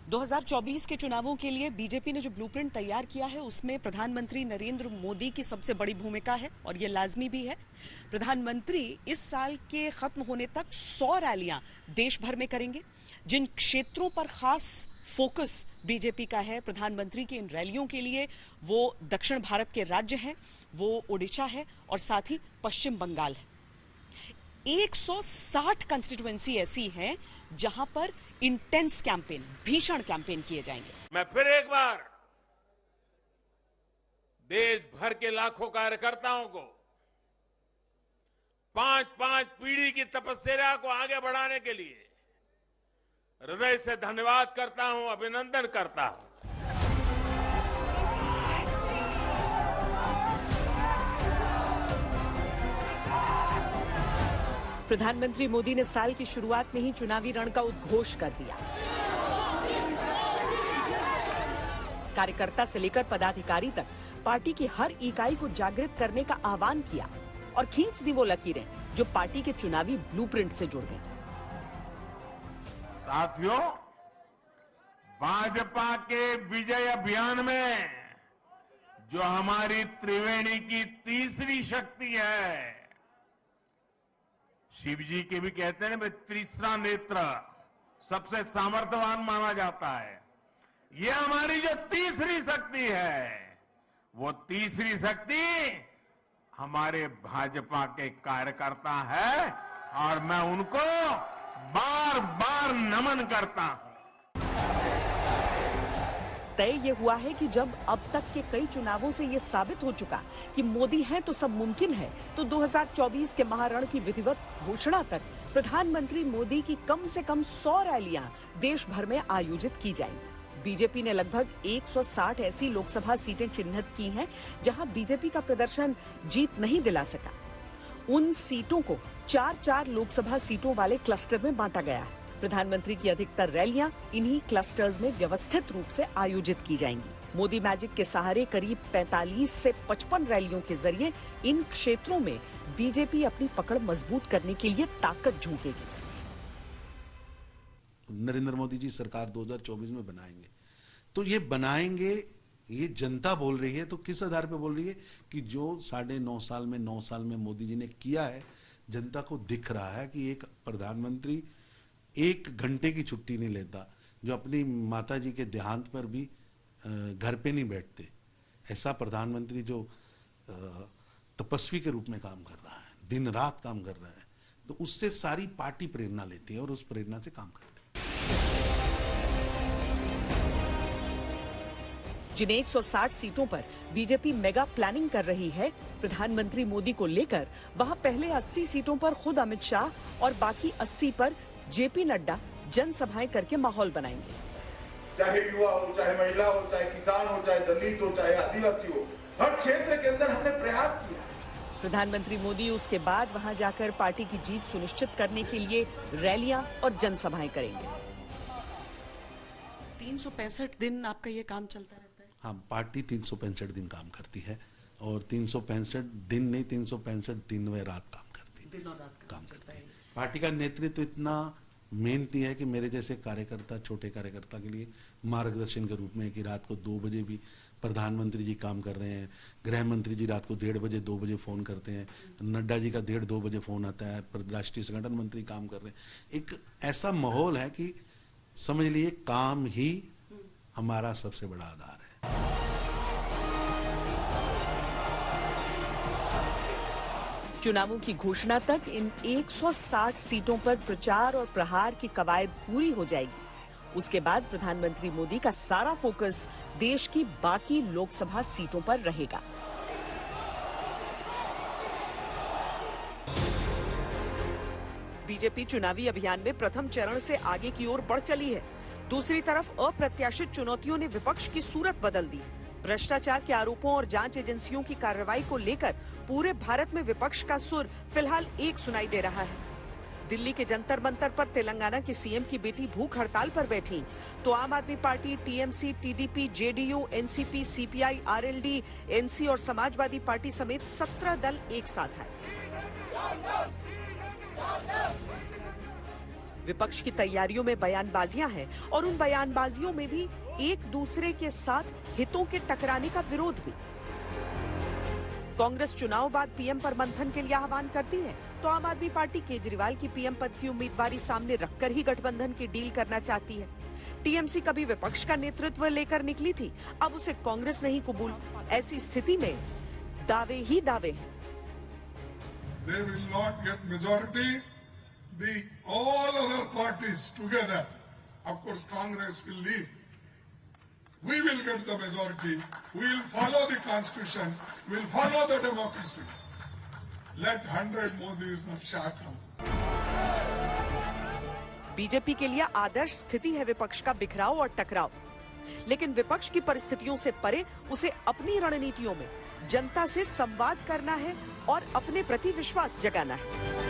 2024 के चुनावों के लिए बीजेपी ने जो ब्लूप्रिंट तैयार किया है उसमें प्रधानमंत्री नरेंद्र मोदी की सबसे बड़ी भूमिका है और ये लाजमी भी है। प्रधानमंत्री इस साल के खत्म होने तक 100 रैलियां देश भर में करेंगे। जिन क्षेत्रों पर खास फोकस बीजेपी का है प्रधानमंत्री की इन रैलियों के लिए, वो दक्षिण भारत के राज्य हैं, वो ओडिशा है और साथ ही पश्चिम बंगाल है। 160 कंस्टिट्यूएंसी ऐसी हैं जहां पर इंटेंस कैंपेन, भीषण कैंपेन किए जाएंगे। मैं फिर एक बार देश भर के लाखों कार्यकर्ताओं को 5-5 पीढ़ी की तपस्या को आगे बढ़ाने के लिए हृदय से धन्यवाद करता हूं, अभिनंदन करता हूं। प्रधानमंत्री मोदी ने साल की शुरुआत में ही चुनावी रण का उद्घोष कर दिया। कार्यकर्ता से लेकर पदाधिकारी तक पार्टी की हर इकाई को जागृत करने का आह्वान किया और खींच दी वो लकीरें जो पार्टी के चुनावी ब्लूप्रिंट से जुड़ गई। साथियों, भाजपा के विजय अभियान में जो हमारी त्रिवेणी की तीसरी शक्ति है, शिव जी के भी कहते हैं ना, तीसरा नेत्र सबसे सामर्थ्यवान माना जाता है। ये हमारी जो तीसरी शक्ति है, वो तीसरी शक्ति हमारे भाजपा के कार्यकर्ता है और मैं उनको बार बार नमन करता हूं। तय ये हुआ है कि जब अब तक के कई चुनावों से ये साबित हो चुका कि मोदी हैं तो सब मुमकिन है, तो 2024 के महारण की विधिवत घोषणा तक प्रधानमंत्री मोदी की कम से कम 100 रैलियां देश भर में आयोजित की जाएंगी। बीजेपी ने लगभग 160 ऐसी लोकसभा सीटें चिन्हित की हैं जहां बीजेपी का प्रदर्शन जीत नहीं दिला सका। उन सीटों को 4-4 लोकसभा सीटों वाले क्लस्टर में बांटा गया है। प्रधानमंत्री की अधिकतर रैलियां इन्हीं क्लस्टर्स में व्यवस्थित रूप से आयोजित की जाएंगी। मोदी मैजिक के सहारे करीब 45 से 55 रैलियों के जरिए इन क्षेत्रों में बीजेपी अपनी पकड़ मजबूत करने के लिए ताकत झोंकेगी। नरेंद्र मोदी जी सरकार 2024 में बनाएंगे, तो ये बनाएंगे, ये जनता बोल रही है। तो किस आधार पे बोल रही है कि जो 9.5 साल में 9 साल में मोदी जी ने किया है, जनता को दिख रहा है कि एक प्रधानमंत्री 1 घंटे की छुट्टी नहीं लेता, जो अपनी माता जी के देहांत पर भी घर पे नहीं बैठते। ऐसा प्रधानमंत्री जो तपस्वी के रूप में काम कर रहा है, दिन रात काम कर रहा है, तो उससे सारी पार्टी प्रेरणा लेती है और उस प्रेरणा से काम करती है। जिन 160 सीटों पर बीजेपी मेगा प्लानिंग कर रही है प्रधानमंत्री मोदी को लेकर, वहां पहले 80 सीटों पर खुद अमित शाह और बाकी 80 पर जेपी नड्डा जनसभाएं करके माहौल बनाएंगे। चाहे युवा हो, चाहे महिला हो, चाहे किसान हो, चाहे दलित हो, चाहे आदिवासी हो, हर क्षेत्र के अंदर हमने प्रयास किया। प्रधानमंत्री मोदी उसके बाद वहां जाकर पार्टी की जीत सुनिश्चित करने के लिए रैलियां और जनसभाएं करेंगे। 365 दिन आपका ये काम चलता रहता है? हाँ, पार्टी 365 दिन काम करती है और 365 दिन नहीं, 365 दिन व रात काम करती है, दिन और रात काम करती है। पार्टी का नेतृत्व इतना मेहनती है कि मेरे जैसे कार्यकर्ता, छोटे कार्यकर्ता के लिए मार्गदर्शन के रूप में कि रात को 2 बजे भी प्रधानमंत्री जी काम कर रहे हैं, गृह मंत्री जी रात को 1:30 बजे 2 बजे फोन करते हैं, नड्डा जी का 1:30-2 बजे फोन आता है, राष्ट्रीय संगठन मंत्री काम कर रहे हैं। एक ऐसा माहौल है कि समझ लिए काम ही हमारा सबसे बड़ा आधार है। चुनावों की घोषणा तक इन 160 सीटों पर प्रचार और प्रहार की कवायद पूरी हो जाएगी। उसके बाद प्रधानमंत्री मोदी का सारा फोकस देश की बाकी लोकसभा सीटों पर रहेगा। बीजेपी चुनावी अभियान में प्रथम चरण से आगे की ओर बढ़ चली है। दूसरी तरफ अप्रत्याशित चुनौतियों ने विपक्ष की सूरत बदल दी। भ्रष्टाचार के आरोपों और जांच एजेंसियों की कार्रवाई को लेकर पूरे भारत में विपक्ष का सुर फिलहाल एक सुनाई दे रहा है। दिल्ली के जंतर मंतर पर तेलंगाना की सीएम की बेटी भूख हड़ताल पर बैठी, तो आम आदमी party, TMC, TDP, JDU, NCP, CPI, RLD, NC और समाजवादी पार्टी समेत 17 दल एक साथ आए। विपक्ष की तैयारियों में बयानबाजियां हैं और उन बयानबाजियों में भी एक दूसरे के साथ हितों के टकराने का विरोध भी। कांग्रेस चुनाव बाद पीएम पर मंथन के लिए आह्वान करती है तो आम आदमी पार्टी केजरीवाल की पीएम पद की उम्मीदवारी सामने रखकर ही गठबंधन की डील करना चाहती है। टीएमसी कभी विपक्ष का नेतृत्व लेकर निकली थी, अब उसे कांग्रेस नहीं कबूल। ऐसी स्थिति में दावे ही दावे हैं। They will not get majority. All other parties together, of course, Congress will lead. We will get the majority. We will follow the constitution. We will follow the democracy. Let 100 Modis of Shah come. BJP के लिए आदर्श स्थिति है विपक्ष का बिखराव और टकराव, लेकिन विपक्ष की परिस्थितियों से परे उसे अपनी रणनीतियों में जनता से संवाद करना है और अपने प्रति विश्वास जगाना है।